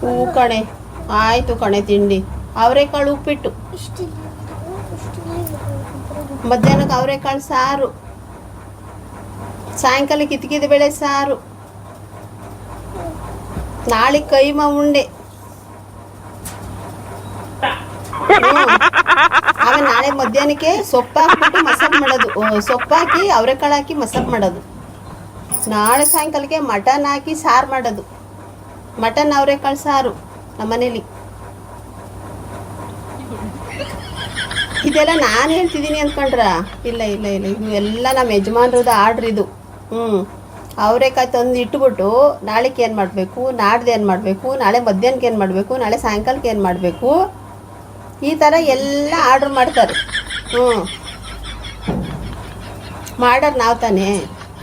ಹೂ ಕಣೆ, ಆಯಿತು ಕಣೆ ತಿಂಡಿ. ಅವರೆಕಾಳು ಉಪ್ಪಿಟ್ಟು, ಮಧ್ಯಾಹ್ನಕ್ಕೆ ಅವರೆಕಾಳು ಸಾರು, ಸಾಯಂಕಾಲ ಕಿತ್ಕಿದ ಬೇಳೆ ಸಾರು, ನಾಳೆ ಕೈಮಾ ಉಂಡೆ. ಆಮೇಲೆ ನಾಳೆ ಮಧ್ಯಾಹ್ನಕ್ಕೆ ಸೊಪ್ಪು ಹಾಕ್ಬಿಟ್ಟು ಮಸಾಲೆ ಮಾಡೋದು, ಸೊಪ್ಪು ಹಾಕಿ ಅವರೆಕಾಳು ಹಾಕಿ ಮಸಾಲೆ ಮಾಡೋದು. ನಾಳೆ ಸಾಯಂಕಾಲಕ್ಕೆ ಮಟನ್ ಹಾಕಿ ಸಾರು ಮಾಡೋದು, ಮಟನ್ ಅವರೆಕಾಳು ಸಾರು ನಮ್ಮನೇಲಿ. ಇದೆಲ್ಲ ನಾನು ಹೇಳ್ತಿದ್ದೀನಿ ಅಂದ್ಕೊಂಡ್ರ? ಇಲ್ಲ ಇಲ್ಲ ಇಲ್ಲ, ಇದು ಎಲ್ಲ ನಮ್ಮ ಯಜಮಾನ್ರದ್ದು ಆರ್ಡ್ರ್ ಇದು. ಅವರೆಕಾಯಿ ತಂದು ಇಟ್ಬಿಟ್ಟು ನಾಳೆಗೆ ಏನು ಮಾಡಬೇಕು, ನಾಡ್ದು ಏನು ಮಾಡಬೇಕು, ನಾಳೆ ಮಧ್ಯಾಹ್ನಕ್ಕೆ ಏನು ಮಾಡಬೇಕು, ನಾಳೆ ಸಾಯಂಕಾಲಕ್ಕೆ ಏನು ಮಾಡಬೇಕು, ಈ ಥರ ಎಲ್ಲ ಆರ್ಡ್ರ್ ಮಾಡ್ತಾರೆ. ಮಾಡೋರು ನಾವು ತಾನೇ,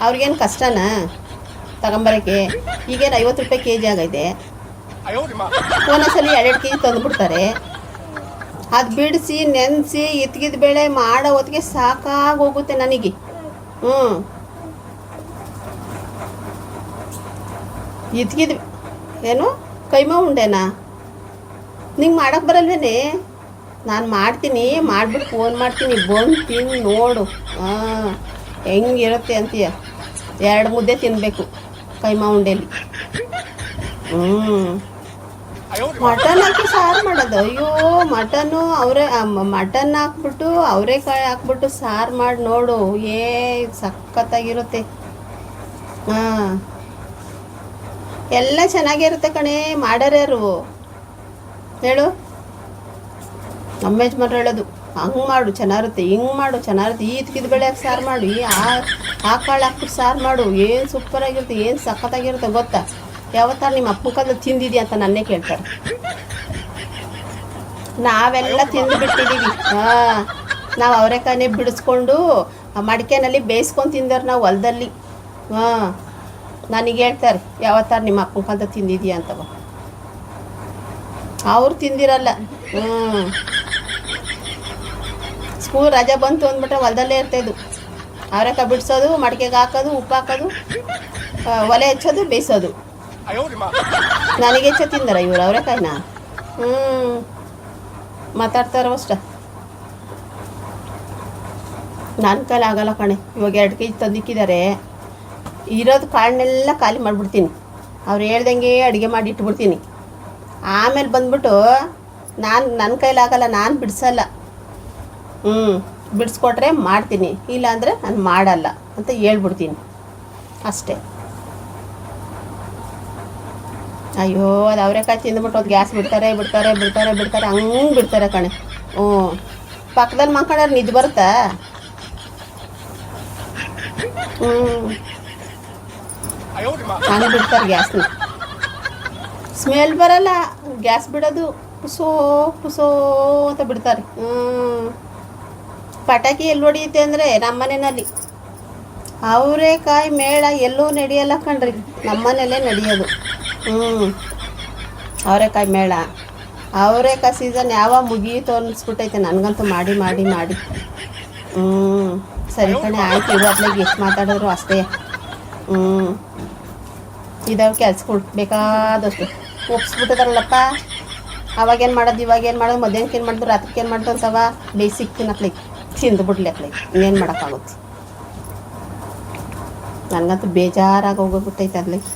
ಅವ್ರಿಗೇನು ಕಷ್ಟನಾ ತಗೊಂಬರೋಕ್ಕೆ? ಈಗೇನು 50 ರೂಪಾಯಿ ಕೆ ಜಿ ಆಗೈತೆ, ಒಂದೊಂದ್ಸಲ 2 ಕೆ ಜಿ ತಂದುಬಿಡ್ತಾರೆ. ಅದು ಬಿಡಿಸಿ ನೆನೆಸಿ ಇತ್ಗಿದ ಬೇಳೆ ಮಾಡೋ ಹೊತ್ತಿಗೆ ಸಾಕಾಗೋಗುತ್ತೆ ನನಗೆ. ಇತ್ಗಿದ ಏನು ಕೈಮಾ ಉಂಡೆನಾ ನಿಂಗೆ ಮಾಡೋಕ್ಕೆ ಬರಲ್ವೇನೆ? ನಾನು ಮಾಡ್ತೀನಿ, ಮಾಡಿಬಿಟ್ಟು ಫೋನ್ ಮಾಡ್ತೀನಿ, ಬಂದು ತಿಂದು ನೋಡು ಹೆಂಗಿರುತ್ತೆ ಅಂತೀಯ. 2 ಮುದ್ದೆ ತಿನ್ನಬೇಕು ಕೈಮಾ ಉಂಡೆಲಿ. ಮಟನ್ ಹಾಕಿ ಸಾರು ಮಾಡೋದು. ಅಯ್ಯೋ ಮಟನ್ನು ಮಟನ್ ಹಾಕ್ಬಿಟ್ಟು ಅವರೆಕಾಯಿ ಹಾಕ್ಬಿಟ್ಟು ಸಾರು ಮಾಡಿ ನೋಡು, ಸಖತ್ತಾಗಿರುತ್ತೆ. ಎಲ್ಲ ಚೆನ್ನಾಗಿರುತ್ತೆ ಕಣೆ. ಮಾಡೋರ್ಯಾರು ಹೇಳು? ನಮ್ಮ ಯಜಮಾನ್ರು ಹೇಳೋದು, ಹಂಗೆ ಮಾಡು ಚೆನ್ನಾಗಿರುತ್ತೆ, ಹಿಂಗೆ ಮಾಡು ಚೆನ್ನಾಗಿರುತ್ತೆ, ಈತ್ಕಿದ ಬೆಳೆ ಹಾಕಿ ಸಾರು ಮಾಡು, ಆ ಕಾಳು ಹಾಕ್ಬಿಟ್ಟು ಸಾರು ಮಾಡು, ಏನು ಸೂಪರಾಗಿರುತ್ತೆ, ಏನು ಸಖತ್ತಾಗಿರುತ್ತೆ ಗೊತ್ತಾ? ಯಾವತ್ತಾರು ನಿಮ್ಮ ಅಪ್ಪ ಮುಖದ ತಿಂದಿದ್ಯಾ ಅಂತ ನನ್ನೇ ಕೇಳ್ತಾರೆ. ನಾವೆಲ್ಲ ತಿಂದು ಬಿಟ್ಟಿದ್ದೀವಿ. ನಾವು ಅವರೆಕಾಯಿನೇ ಬಿಡಿಸ್ಕೊಂಡು ಮಡಿಕೆನಲ್ಲಿ ಬೇಯಿಸ್ಕೊಂಡು ತಿಂದವ್ರು ನಾವು ಹೊಲದಲ್ಲಿ. ನನಗೆ ಹೇಳ್ತಾರೆ, ಯಾವತ್ತಾರು ನಿಮ್ಮ ಅಪ್ಪ ಮುಖದ ತಿಂದಿದ್ಯಾ ಅಂತವ. ಅವ್ರು ತಿಂದಿರಲ್ಲ. ಸ್ಕೂಲ್ ರಜೆ ಬಂತು ಅಂದ್ಬಿಟ್ರೆ ಹೊಲದಲ್ಲೇ ಇರ್ತಾಯಿದ್ದು. ಅವರೆಕಾಯಿ ಬಿಡಿಸೋದು, ಮಡಿಕೆಗೆ ಹಾಕೋದು, ಉಪ್ಪು ಹಾಕೋದು, ಒಲೆ ಹಚ್ಚೋದು, ಬೇಯಿಸೋದು. ನನಗೆ ಹೆಚ್ಚು ತಿಂದಾರ ಇವ್ರು ಅವರೆಕಾಯಿನ? ಮಾತಾಡ್ತಾರೋ ಅಷ್ಟ. ನನ್ನ ಕೈಲಿ ಆಗಲ್ಲ ಕಣೆ. ಇವಾಗ 2 ಕೆ ಜಿ ತಂದಿಕ್ಕಿದ್ದಾರೆ, ಇರೋದು ಕಾಳನ್ನೆಲ್ಲ ಖಾಲಿ ಮಾಡಿಬಿಡ್ತೀನಿ. ಅವ್ರು ಹೇಳ್ದಂಗೆ ಅಡುಗೆ ಮಾಡಿ ಇಟ್ಬಿಡ್ತೀನಿ. ಆಮೇಲೆ ಬಂದ್ಬಿಟ್ಟು ನನ್ನ ಕೈಲಾಗಲ್ಲ, ನಾನು ಬಿಡಿಸಲ್ಲ. ಬಿಡಿಸ್ಕೊಟ್ರೆ ಮಾಡ್ತೀನಿ, ಇಲ್ಲಾಂದರೆ ನಾನು ಮಾಡಲ್ಲ ಅಂತ ಹೇಳ್ಬಿಡ್ತೀನಿ ಅಷ್ಟೇ. ಅಯ್ಯೋ ಅದು ಅವರೆಕಾಯಿ ತಿಂದ್ಬಿಟ್ಟು ಅದು ಗ್ಯಾಸ್ ಬಿಡ್ತಾರೆ ಹಂಗೆ ಬಿಡ್ತಾರೆ ಕಣೆ. ಪಕ್ಕದಲ್ಲಿ ಮಕ್ಕಳವ್ರು ನಿದ್ದೆ ಬರುತ್ತಾ? ಹಂಗೆ ಬಿಡ್ತಾರೆ ಗ್ಯಾಸ್ನ. ಸ್ಮೆಲ್ ಬರಲ್ಲ, ಗ್ಯಾಸ್ ಬಿಡೋದು ಪುಸೋ ಪುಸೋ ಅಂತ ಬಿಡ್ತಾರೆ. ಪಟಾಕಿ ಎಲ್ಲಿ ಹೊಡಿಯುತ್ತೆ ಅಂದರೆ ನಮ್ಮ ಮನೆಯಲ್ಲಿ. ಅವರೆಕಾಯಿ ಮೇಳ ಎಲ್ಲೂ ನಡೆಯಲ್ಲ ಕಣ್ರಿ, ನಮ್ಮನೇಲೇ ನಡೆಯೋದು. ಅವರೆಕಾಯಿ ಮೇಳ, ಅವರೆಕಾಯಿ ಸೀಸನ್ ಯಾವಾಗ ಮುಗಿಯಿತು ಅನ್ನಿಸ್ಬಿಟ್ಟೈತೆ ನನಗಂತೂ. ಮಾಡಿ ಮಾಡಿ ಮಾಡಿ ಸರಿ ಕಣೆ, ಆಯ್ತು ಇರು. ಅತ್ಲಾಗಿ ಎಷ್ಟು ಮಾತಾಡಿದ್ರು ಅಷ್ಟೇ. ಇದಾವೆ ಕೆಲ್ಸಗಳು ಬೇಕಾದಷ್ಟು. ಒಪ್ಸ್ಬಿಟ್ಟಿದಾರಲ್ಲಪ್ಪ. ಅವಾಗೇನು ಮಾಡೋದು, ಇವಾಗೇನು ಮಾಡೋದು, ಮಧ್ಯಾಹ್ನಕ್ಕೆ ಏನು ಮಾಡಿದ್ರು, ರಾತ್ರಿಗೆ ಏನು ಮಾಡಿದ್ರು ಅಂತವ ಬೇಸಿಕ್ ತಿನ್ನತ್ಲಿಕ್ಕೆ ತಿಂದುಬಿಡ್ಲಿ ಅತ್ಲಾಗಿ. ಇನ್ನೇನು ಮಾಡೋಕ್ಕಾಗುತ್ತೆ? ನನಗಂತೂ ಬೇಜಾರಾಗಿ ಹೋಗ್ಬಿಟ್ಟೈತೆ ಅದ್ಲಾಗಿ.